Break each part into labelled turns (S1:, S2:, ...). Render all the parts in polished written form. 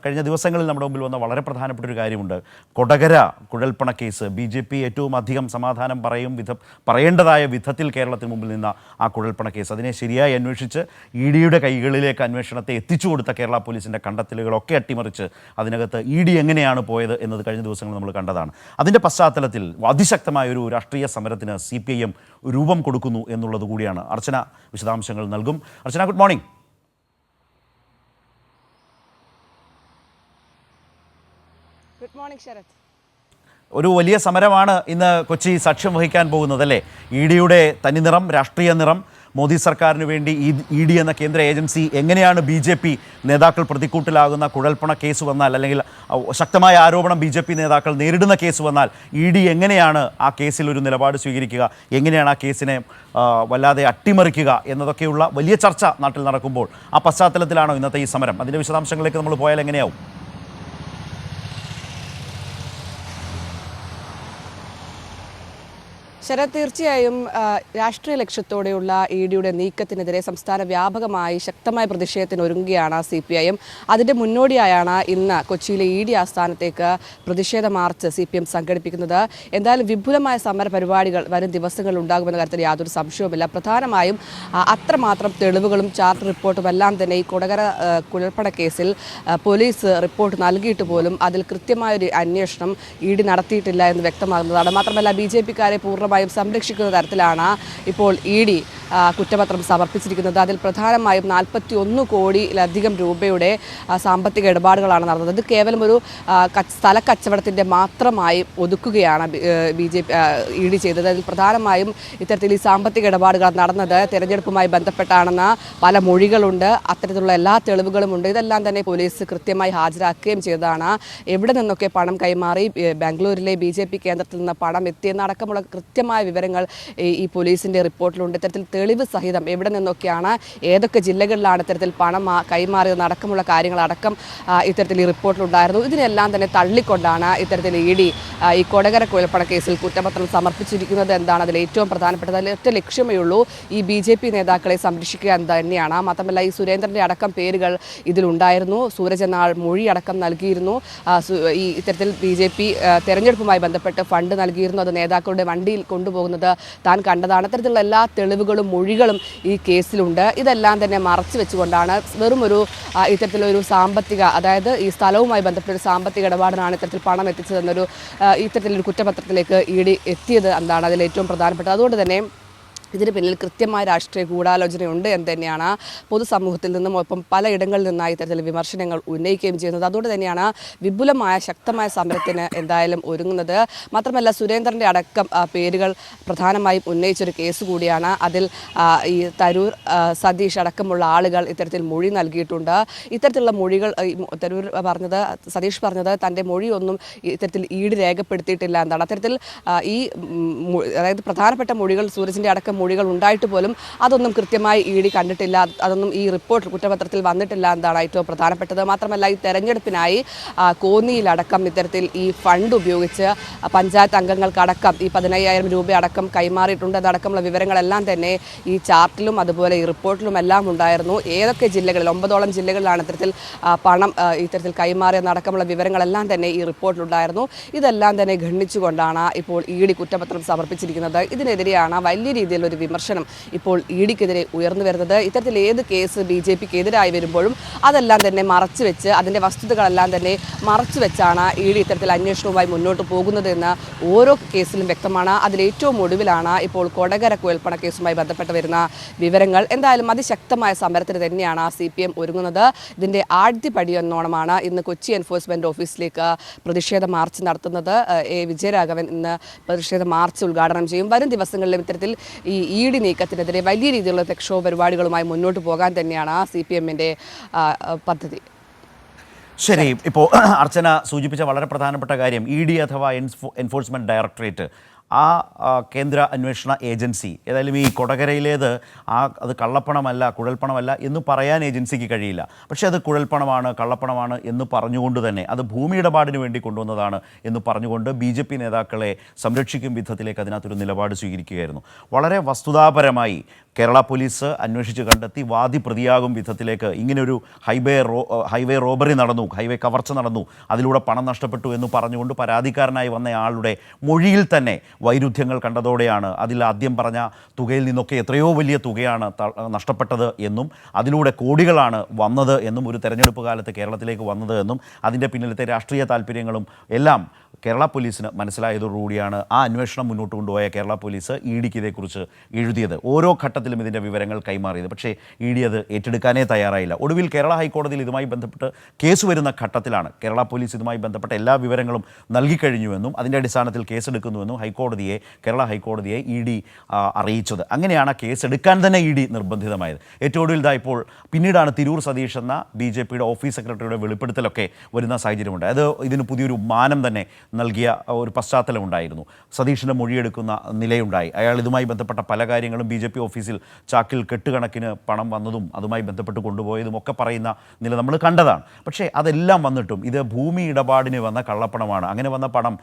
S1: കഴിഞ്ഞ ദിവസങ്ങളിൽ നമ്മുടെ മുമ്പിൽ വന്ന വളരെ പ്രധാനപ്പെട്ട ഒരു കാര്യമുണ്ട്. കൊടകര കുഴൽപ്പണ കേസ് BJP ഏറ്റവും അധികം സമാധാനം പറയേണ്ടതായ വിധത്തിൽ കേരളത്തിന് മുമ്പിൽ നിന്ന ആ കുഴൽപ്പണ കേസ്, അതിനെ ശരിയായി അന്വേഷിച്ച് EDയുടെ കൈകളിലേക്ക് അന്വേഷണത്തെ എത്തിച്ചു കൊടുത്ത കേരള പോലീസിൻ്റെ കണ്ടെത്തലുകളൊക്കെ അട്ടിമറിച്ച് അതിനകത്ത് ED എങ്ങനെയാണ് പോയത് എന്നത് കഴിഞ്ഞ ദിവസങ്ങൾ നമ്മൾ കണ്ടതാണ്. അതിൻ്റെ പശ്ചാത്തലത്തിൽ അതിശക്തമായ ഒരു രാഷ്ട്രീയ സമരത്തിന് CPIM രൂപം കൊടുക്കുന്നു എന്നുള്ളത് കൂടിയാണ്. അർച്ചന വിശദാംശങ്ങൾ നൽകും. Archana, good morning.
S2: Good morning Sharath.
S1: ഒരു വലിയ സമരമാണ് ഇന്ന് കൊച്ചി സാക്ഷ്യം വഹിക്കാൻ പോകുന്നതല്ലേ? EDയുടെ തനിനിറം, രാഷ്ട്രീയ നിറം, മോദി സർക്കാരിന് വേണ്ടി ED എന്ന കേന്ദ്ര ഏജൻസി എങ്ങനെയാണ് BJP നേതാക്കൾ പ്രതിക്കൂട്ടിലാകുന്ന കുഴൽപ്പണ കേസ് വന്നാൽ, അല്ലെങ്കിൽ ശക്തമായ ആരോപണം BJP നേതാക്കൾ നേരിടുന്ന കേസ് വന്നാൽ ED എങ്ങനെയാണ് ആ കേസിൽ ഒരു നിലപാട് സ്വീകരിക്കുക, എങ്ങനെയാണ് ആ കേസിനെ വല്ലാതെ അട്ടിമറിക്കുക എന്നതൊക്കെയുള്ള വലിയ ചർച്ച നാട്ടിൽ നടക്കുമ്പോൾ ആ പശ്ചാത്തലത്തിലാണോ ഇന്നത്തെ ഈ സമരം? അതിൻ്റെ വിശദാംശങ്ങളിലേക്ക് നമ്മൾ പോയാൽ എങ്ങനെയാവും?
S2: ശരത്, തീർച്ചയായും രാഷ്ട്രീയ ലക്ഷ്യത്തോടെയുള്ള EDയുടെ നീക്കത്തിനെതിരെ സംസ്ഥാന വ്യാപകമായി ശക്തമായ പ്രതിഷേധത്തിന് ഒരുങ്ങുകയാണ് CPIM. അതിൻ്റെ മുന്നോടിയായാണ് ഇന്ന് കൊച്ചിയിലെ ED ആസ്ഥാനത്തേക്ക് പ്രതിഷേധ മാർച്ച് CPIM സംഘടിപ്പിക്കുന്നത്. എന്തായാലും വിപുലമായ സമര പരിപാടികൾ വരും ദിവസങ്ങളിൽ ഉണ്ടാകുമെന്ന കാര്യത്തിൽ യാതൊരു സംശയവുമില്ല. പ്രധാനമായും അത്രമാത്രം തെളിവുകളും ചാർട്ട് റിപ്പോർട്ടും എല്ലാം തന്നെ ഈ കൊടകര കുഴൽപ്പണ കേസിൽ പോലീസ് റിപ്പോർട്ട് നൽകിയിട്ട് പോലും അതിൽ കൃത്യമായൊരു അന്വേഷണം ED നടത്തിയിട്ടില്ല എന്ന് വ്യക്തമാകുന്നതാണ്. മാത്രമല്ല BJPക്കാരെ പൂർണ്ണമായും സംരക്ഷിക്കുന്ന തരത്തിലാണ് ഇപ്പോൾ ED കുറ്റപത്രം സമർപ്പിച്ചിരിക്കുന്നത്. അതിൽ പ്രധാനമായും 41 കോടിയിലധികം രൂപയുടെ സാമ്പത്തിക ഇടപാടുകളാണ് നടന്നത്. ഇത് കേവലം ഒരു സ്ഥലക്കച്ചവടത്തിൻ്റെ മാത്രമായി ഒതുക്കുകയാണ് ED ചെയ്തത്. അതിൽ പ്രധാനമായും ഇത്തരത്തിൽ ഈ സാമ്പത്തിക ഇടപാടുകൾ നടന്നത് തെരഞ്ഞെടുപ്പുമായി ബന്ധപ്പെട്ടാണെന്ന പല മൊഴികളുണ്ട്. അത്തരത്തിലുള്ള എല്ലാ തെളിവുകളുമുണ്ട്. ഇതെല്ലാം തന്നെ പോലീസ് കൃത്യമായി ഹാജരാക്കുകയും ചെയ്തതാണ്. എവിടെ നിന്നൊക്കെ പണം കൈമാറി, ബാംഗ്ലൂരിലെ BJP കേന്ദ്രത്തിൽ നിന്ന് പണം എത്തിയെന്നടക്കമുള്ള കൃത്യമായ വിവരങ്ങൾ ഈ പോലീസിൻ്റെ റിപ്പോർട്ടിലുണ്ട്. ഇത്തരത്തിൽ തെളിവ് സഹിതം എവിടെ നിന്നൊക്കെയാണ്, ഏതൊക്കെ ജില്ലകളിലാണ് ഇത്തരത്തിൽ പണം കൈമാറിയതടക്കമുള്ള കാര്യങ്ങളടക്കം ഇത്തരത്തിൽ ഈ റിപ്പോർട്ടിലുണ്ടായിരുന്നു. ഇതിനെല്ലാം തന്നെ തള്ളിക്കൊണ്ടാണ് ഇത്തരത്തിൽ ED ഈ കൊടകര കുഴൽപ്പണ കേസിൽ കുറ്റപത്രം സമർപ്പിച്ചിരിക്കുന്നത്. എന്താണ് അതിൽ ഏറ്റവും പ്രധാനപ്പെട്ടത്? അതിൽ ഒറ്റ ലക്ഷ്യമേ ഉള്ളൂ, ഈ BJP നേതാക്കളെ സംരക്ഷിക്കുക എന്ന് തന്നെയാണ്. മാത്രമല്ല ഈ സുരേന്ദ്രൻ്റെ അടക്കം പേരുകൾ ഇതിലുണ്ടായിരുന്നു. സൂരജ് എന്ന ആൾ മൊഴി അടക്കം നൽകിയിരുന്നു. ഈ ഇത്തരത്തിൽ BJP തെരഞ്ഞെടുപ്പുമായി ബന്ധപ്പെട്ട് ഫണ്ട് നൽകിയിരുന്നു. അത് നേതാക്കളുടെ വണ്ടിയിൽ കൊണ്ടുപോകുന്നത് താൻ കണ്ടതാണ്. അത്തരത്തിലുള്ള എല്ലാ തെളിവുകളും മൊഴികളും ഈ കേസിലുണ്ട്. ഇതെല്ലാം തന്നെ മറച്ചു വെച്ചുകൊണ്ടാണ് വെറും ഒരു ഇത്തരത്തിലൊരു സാമ്പത്തിക, അതായത് ഈ സ്ഥലവുമായി ബന്ധപ്പെട്ട ഒരു സാമ്പത്തിക ഇടപാടിനാണ് ഇത്തരത്തിൽ പണം എത്തിച്ചതെന്നൊരു ഇത്തരത്തിലൊരു കുറ്റപത്രത്തിലേക്ക് ED എത്തിയത് എന്താണ് അതിൽ ഏറ്റവും പ്രധാനപ്പെട്ടത്. അതുകൊണ്ട് തന്നെ ഇതിന് പിന്നിൽ കൃത്യമായ രാഷ്ട്രീയ ഗൂഢാലോചനയുണ്ട് എന്ന് തന്നെയാണ് പൊതുസമൂഹത്തിൽ നിന്നും ഒപ്പം പലയിടങ്ങളിൽ നിന്നായി ഇത്തരത്തിൽ വിമർശനങ്ങൾ ഉന്നയിക്കുകയും ചെയ്യുന്നത്. അതുകൊണ്ട് തന്നെയാണ് വിപുലമായ ശക്തമായ സമരത്തിന് എന്തായാലും ഒരുങ്ങുന്നത്. മാത്രമല്ല സുരേന്ദ്രൻ്റെ അടക്കം പേരുകൾ പ്രധാനമായും ഉന്നയിച്ചൊരു കേസ് കൂടിയാണ്. അതിൽ ഈ തരൂർ സതീഷ് അടക്കമുള്ള ആളുകൾ ഇത്തരത്തിൽ മൊഴി നൽകിയിട്ടുണ്ട്. ഇത്തരത്തിലുള്ള മൊഴികൾ തരൂർ പറഞ്ഞത്, സതീഷ് പറഞ്ഞത് തൻ്റെ മൊഴിയൊന്നും ഇത്തരത്തിൽ ED രേഖപ്പെടുത്തിയിട്ടില്ല എന്നാണ്. അത്തരത്തിൽ ഈ അതായത് പ്രധാനപ്പെട്ട മൊഴികൾ, സൂരജിൻ്റെ അടക്കം മൊഴികൾ ഉണ്ടായിട്ട് പോലും അതൊന്നും കൃത്യമായി ED കണ്ടിട്ടില്ല, അതൊന്നും ഈ റിപ്പോർട്ട് കുറ്റപത്രത്തിൽ വന്നിട്ടില്ല എന്നതാണ് ഏറ്റവും പ്രധാനപ്പെട്ടത്. മാത്രമല്ല ഈ തെരഞ്ഞെടുപ്പിനായി കോന്നിയിലടക്കം ഇത്തരത്തിൽ ഈ ഫണ്ട് ഉപയോഗിച്ച് പഞ്ചായത്ത് അംഗങ്ങൾക്കടക്കം ഈ 15,000 രൂപ അടക്കം കൈമാറിയിട്ടുണ്ട്. അതടക്കമുള്ള വിവരങ്ങളെല്ലാം തന്നെ ഈ ചാർട്ടിലും അതുപോലെ ഈ റിപ്പോർട്ടിലും എല്ലാം ഉണ്ടായിരുന്നു. ഏതൊക്കെ ജില്ലകളിൽ, 9ഓളം ജില്ലകളിലാണ് ഇത്തരത്തിൽ പണം ഇത്തരത്തിൽ കൈമാറിയെന്നടക്കമുള്ള വിവരങ്ങളെല്ലാം തന്നെ ഈ റിപ്പോർട്ടിലുണ്ടായിരുന്നു. ഇതെല്ലാം തന്നെ ഖണ്ഡിച്ചുകൊണ്ടാണ് ഇപ്പോൾ ED കുറ്റപത്രം സമർപ്പിച്ചിരിക്കുന്നത്. ഇതിനെതിരെയാണ് വലിയ രീതിയിൽ ഒരു വിമർശനം ഇപ്പോൾ EDക്കെതിരെ ഉയർന്നു വരുന്നത്. ഇത്തരത്തിൽ ഏത് കേസ് BJPക്ക് എതിരായി വരുമ്പോഴും അതെല്ലാം തന്നെ മറച്ചു വെച്ച്, അതിൻ്റെ വസ്തുതകളെല്ലാം തന്നെ മറച്ചു വെച്ചാണ് ED ഇത്തരത്തിൽ അന്വേഷണവുമായി മുന്നോട്ട് പോകുന്നതെന്ന് ഓരോ കേസിലും വ്യക്തമാണ്. അതിലേറ്റവും ഒടുവിലാണ് ഇപ്പോൾ കൊടകര കുഴൽപ്പണ കേസുമായി ബന്ധപ്പെട്ട് വരുന്ന വിവരങ്ങൾ. എന്തായാലും അതിശക്തമായ സമരത്തിന് തന്നെയാണ് CPIM ഒരുങ്ങുന്നത്. ഇതിൻ്റെ ആദ്യപടി എന്നോണമാണ് ഇന്ന് കൊച്ചി എൻഫോഴ്സ്മെൻറ്റ് ഓഫീസിലേക്ക് പ്രതിഷേധ മാർച്ച് നടത്തുന്നത്. വിജയരാഘവൻ ഇന്ന് പ്രതിഷേധ മാർച്ച് ഉദ്ഘാടനം ചെയ്യും. വരും ദിവസങ്ങളിലും ഇത്തരത്തിൽ ഈ ED നീക്കത്തിനെതിരെ വലിയ രീതിയിലുള്ള പ്രക്ഷോഭ പരിപാടികളുമായി മുന്നോട്ട് പോകാൻ തന്നെയാണ് CPIMൻ്റെ പദ്ധതി.
S1: ശരി, ഇപ്പോൾ അർച്ചന സൂചിപ്പിച്ച വളരെ പ്രധാനപ്പെട്ട കാര്യം, ED അഥവാ എൻഫോഴ്സ്മെൻറ്റ് ഡയറക്ടറേറ്റ് കേന്ദ്ര അന്വേഷണ ഏജൻസി ഏതായാലും ഈ കൊടകരയിലേത് അത് കള്ളപ്പണമല്ല കുഴൽപ്പണമല്ല എന്ന് പറയാൻ ഏജൻസിക്ക് കഴിയില്ല. പക്ഷേ അത് കുഴൽപ്പണമാണ് കള്ളപ്പണമാണ് എന്ന് പറഞ്ഞുകൊണ്ട് തന്നെ അത് ഭൂമി ഇടപാടിന് വേണ്ടി കൊണ്ടുവന്നതാണ് എന്ന് പറഞ്ഞുകൊണ്ട് BJP നേതാക്കളെ സംരക്ഷിക്കും വിധത്തിലേക്ക് അതിനകത്തൊരു നിലപാട് സ്വീകരിക്കുകയായിരുന്നു. വളരെ വസ്തുതാപരമായി കേരള പോലീസ് അന്വേഷിച്ച് കണ്ടെത്തി വാദി പ്രതിയാകും വിധത്തിലേക്ക് ഇങ്ങനെയൊരു ഹൈവേ റോബറി നടന്നു, ഹൈവേ കവർച്ച നടന്നു, അതിലൂടെ പണം നഷ്ടപ്പെട്ടു എന്ന് പറഞ്ഞുകൊണ്ട് പരാതിക്കാരനായി വന്ന ആളുടെ മൊഴിയിൽ തന്നെ വൈരുദ്ധ്യങ്ങൾ കണ്ടതോടെയാണ് അതിൽ ആദ്യം പറഞ്ഞ തുകയിൽ നിന്നൊക്കെ എത്രയോ വലിയ തുകയാണ് നഷ്ടപ്പെട്ടത് എന്നും അതിലൂടെ കോടികളാണ് വന്നത് എന്നും ഒരു തെരഞ്ഞെടുപ്പ് കാലത്ത് കേരളത്തിലേക്ക് വന്നത് എന്നും അതിൻ്റെ പിന്നിലത്തെ രാഷ്ട്രീയ താല്പര്യങ്ങളും എല്ലാം കേരള പോലീസിന് മനസ്സിലായതോടുകൂടിയാണ് ആ അന്വേഷണം മുന്നോട്ട് കൊണ്ടുപോയ കേരള പോലീസ് EDക്ക് ഇതേക്കുറിച്ച് എഴുതിയത്, ഓരോ ഘട്ടത്തിലും ഇതിൻ്റെ വിവരങ്ങൾ കൈമാറിയത്. പക്ഷേ ED അത് ഏറ്റെടുക്കാനേ തയ്യാറായില്ല. ഒടുവിൽ കേരള ഹൈക്കോടതിയിൽ ഇതുമായി ബന്ധപ്പെട്ട് കേസ് വരുന്ന ഘട്ടത്തിലാണ് കേരള പോലീസ് ഇതുമായി ബന്ധപ്പെട്ട എല്ലാ വിവരങ്ങളും നൽകിക്കഴിഞ്ഞുവെന്നും അതിൻ്റെ അടിസ്ഥാനത്തിൽ കേസെടുക്കുന്നുവെന്നും കേരള ഹൈക്കോടതിയെ ED അറിയിച്ചത്. അങ്ങനെയാണ് കേസെടുക്കാൻ തന്നെ ED നിർബന്ധിതമായത്. ഏറ്റവും ഒടുവിൽ ഇപ്പോൾ പിന്നീടാണ് തിരൂർ സതീഷ് എന്ന BJPയുടെ ഓഫീസ് സെക്രട്ടറിയുടെ വെളിപ്പെടുത്തലൊക്കെ വരുന്ന സാഹചര്യമുണ്ട്. അത് ഇതിന് പുതിയൊരു മാനം തന്നെ നൽകിയ ഒരു പശ്ചാത്തലം ഉണ്ടായിരുന്നു. സതീഷിൻ്റെ മൊഴിയെടുക്കുന്ന നിലയുണ്ടായി. അയാൾ ഇതുമായി ബന്ധപ്പെട്ട പല കാര്യങ്ങളും BJP ഓഫീസിൽ ചാക്കിൽ കെട്ടുകണക്കിന് പണം വന്നതും അതുമായി ബന്ധപ്പെട്ട് കൊണ്ടുപോയതും ഒക്കെ പറയുന്ന നില നമ്മൾ കണ്ടതാണ്. പക്ഷേ അതെല്ലാം വന്നിട്ടും ഇത് ഭൂമി ഇടപാടിന് വന്ന കള്ളപ്പണമാണ്. അങ്ങനെ വന്ന പണം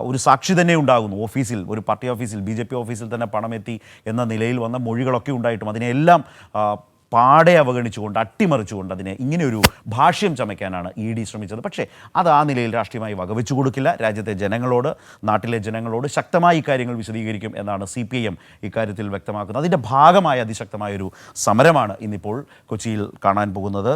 S1: ഒരു സാക്ഷി തന്നെ ഉണ്ടാകുന്നു. ഓഫീസിൽ ഒരു പാർട്ടി ഓഫീസിൽ BJP ഓഫീസിൽ തന്നെ പണം എത്തി എന്ന നിലയിൽ വന്ന മൊഴികളൊക്കെ ഉണ്ടായിട്ടും അതിനെല്ലാം പാടെ അവഗണിച്ചുകൊണ്ട് അട്ടിമറിച്ചുകൊണ്ട് അതിനെ ഇങ്ങനെയൊരു ഭാഷ്യം ചമയ്ക്കാനാണ് ED ശ്രമിച്ചത്. പക്ഷേ അത് ആ നിലയിൽ രാഷ്ട്രീയമായി വകവെച്ചു കൊടുക്കില്ല. രാജ്യത്തെ ജനങ്ങളോട് നാട്ടിലെ ജനങ്ങളോട് ശക്തമായി ഇക്കാര്യങ്ങൾ വിശദീകരിക്കും എന്നാണ് CPIM ഇക്കാര്യത്തിൽ വ്യക്തമാക്കുന്നത്. അതിൻ്റെ ഭാഗമായ അതിശക്തമായൊരു സമരമാണ് ഇന്നിപ്പോൾ കൊച്ചിയിൽ കാണാൻ പോകുന്നത്.